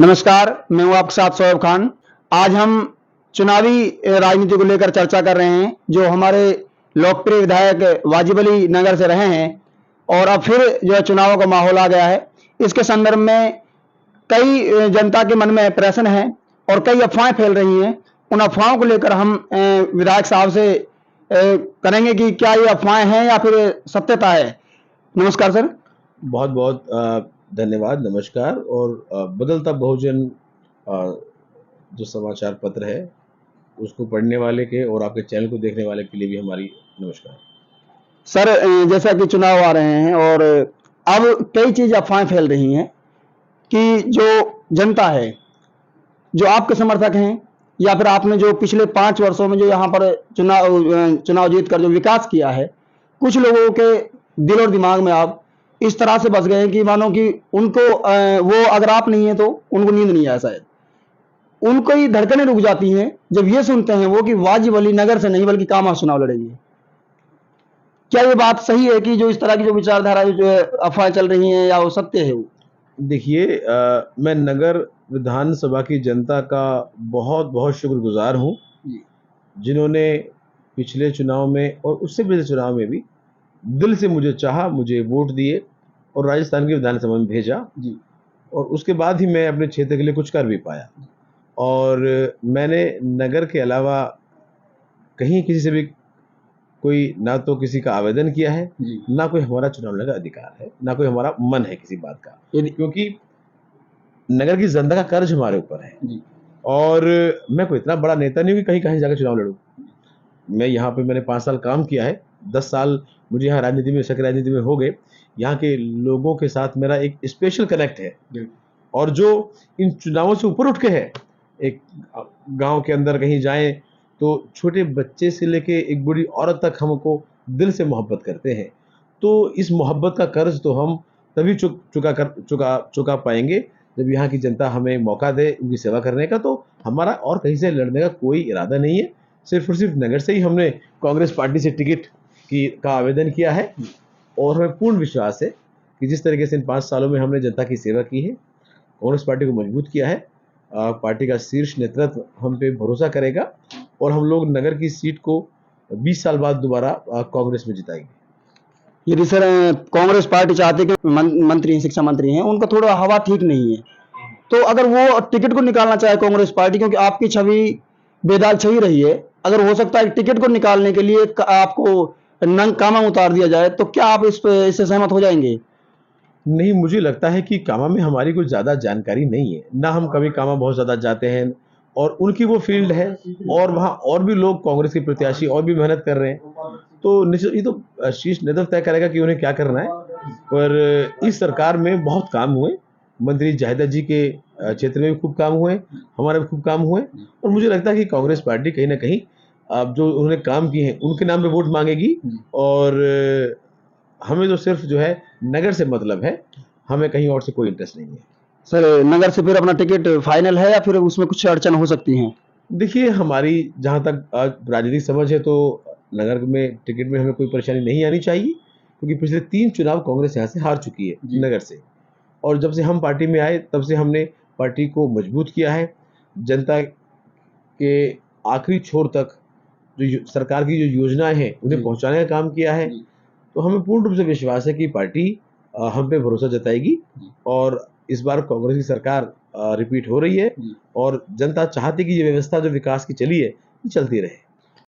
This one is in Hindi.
नमस्कार, मैं हूं आपके साथ शोएब खान। आज हम चुनावी राजनीति को लेकर चर्चा कर रहे हैं, जो हमारे लोकप्रिय विधायक वाजिब अली नगर से रहे हैं और अब फिर जो है चुनावों का माहौल आ गया है। इसके संदर्भ में कई जनता के मन में प्रश्न है और कई अफवाहें फैल रही हैं। उन अफवाहों को लेकर हम विधायक साहब से करेंगे कि क्या ये अफवाहें हैं या फिर सत्यता है। नमस्कार सर। बहुत बहुत धन्यवाद, नमस्कार। और बदलता बहुजन जो समाचार पत्र है उसको पढ़ने वाले के और आपके चैनल को देखने वाले के लिए भी हमारी नमस्कार। सर, जैसा कि चुनाव आ रहे हैं और अब कई चीज अफवाहें फैल रही हैं कि जो जनता है, जो आपके समर्थक हैं या फिर आपने जो पिछले 5 वर्षों में जो यहाँ पर चुनाव जीत कर जो विकास किया है, कुछ लोगों के दिल और दिमाग में आप इस तरह से बस गए हैं कि मानो कि उनको वो अगर आप नहीं है तो उनको नींद नहीं आया शायद। उनको ही धड़कनें रुक जाती हैं जब ये सुनते हैं वो कि वाजिब अली नगर से नहीं बल्कि कामा से चुनाव लड़ेंगे। क्या ये बात सही है कि जो इस तरह की जो विचारधारा जो है अफवाहें चल रही हैं, या वो सत्य है? वो देखिए, मैं नगर विधानसभा की जनता का बहुत बहुत शुक्रगुजार हूँ, जिन्होंने पिछले चुनाव में और उससे पिछले चुनाव में भी दिल से मुझे चाहा, मुझे वोट दिए और राजस्थान की विधानसभा में भेजा जी। और उसके बाद ही मैं अपने क्षेत्र के लिए कुछ कर भी पाया। और मैंने नगर के अलावा कहीं किसी से भी कोई ना तो किसी का आवेदन किया है, ना कोई हमारा चुनाव लड़ने का अधिकार है, ना कोई हमारा मन है किसी बात का, क्योंकि नगर की जनता का कर्ज हमारे ऊपर है जी। और मैं कोई इतना बड़ा नेता नहीं हूँ कि कहीं कहीं जाकर चुनाव लड़ूं। मैं यहाँ पे मैंने 5 साल काम किया है, 10 साल मुझे यहाँ राजनीति में सक्रिय राजनीति में हो गए। यहाँ के लोगों के साथ मेरा एक स्पेशल कनेक्ट है और जो इन चुनावों से ऊपर उठ के है। एक गांव के अंदर कहीं जाएं तो छोटे बच्चे से लेके एक बूढ़ी औरत तक हमको दिल से मोहब्बत करते हैं। तो इस मोहब्बत का कर्ज तो हम तभी चुका पाएंगे जब यहाँ की जनता हमें मौका दे उनकी सेवा करने का। तो हमारा और कहीं से लड़ने का कोई इरादा नहीं है, सिर्फ और सिर्फ नगर से ही हमने कांग्रेस पार्टी से टिकट का आवेदन किया है। और हमें पूर्ण विश्वास है कि जिस तरीके से इन 5 सालों में हमने जनता की सेवा की है, कांग्रेस पार्टी को मजबूत किया है, पार्टी का शीर्ष नेतृत्व हम पे भरोसा करेगा और हम लोग नगर की सीट को 20 साल बाद दोबारा कांग्रेस में जिताएंगे। यदि सर कांग्रेस पार्टी चाहती है कि मंत्री शिक्षा मंत्री हैं, उनका थोड़ा हवा ठीक नहीं है, तो अगर वो टिकट को निकालना चाहे कांग्रेस पार्टी, क्योंकि आपकी छवि बेदाग छवि रही है, अगर हो सकता है टिकट को निकालने के लिए आपको नंग कामा उतार दिया जाए, तो क्या आप इससे सहमत हो जाएंगे? नहीं, मुझे लगता है कि कामा में हमारी कुछ ज़्यादा जानकारी नहीं है, ना हम कभी कामा बहुत ज़्यादा जाते हैं और उनकी वो फील्ड है और वहाँ और भी लोग कांग्रेस के प्रत्याशी और भी मेहनत कर रहे हैं। तो निश्चित ये तो शीर्ष नेतृत्व तय करेगा कि उन्हें क्या करना है। पर इस सरकार में बहुत काम हुए, मंत्री जाहिदा जी के क्षेत्र में भी खूब काम हुए, हमारे भी खूब काम हुए और मुझे लगता है कि कांग्रेस पार्टी कहीं ना कहीं अब जो उन्होंने काम किए हैं उनके नाम पे वोट मांगेगी। और हमें तो सिर्फ जो है नगर से मतलब है, हमें कहीं और से कोई इंटरेस्ट नहीं है। सर, नगर से फिर अपना टिकट फाइनल है या फिर उसमें कुछ अड़चन हो सकती है? देखिए, हमारी जहाँ तक राजनीतिक समझ है तो नगर में टिकट में हमें कोई परेशानी नहीं आनी चाहिए, क्योंकि पिछले 3 चुनाव कांग्रेस यहाँ से हार चुकी है नगर से। और जब से हम पार्टी में आए तब से हमने पार्टी को मजबूत किया है। जनता के आखिरी छोर तक जो सरकार की जो योजनाएं हैं उन्हें पहुंचाने का काम किया है। तो हमें पूर्ण रूप से विश्वास है कि पार्टी हम पे भरोसा जताएगी और इस बार कांग्रेस की सरकार रिपीट हो रही है और जनता चाहती है कि ये व्यवस्था जो विकास की चली है ये चलती रहे।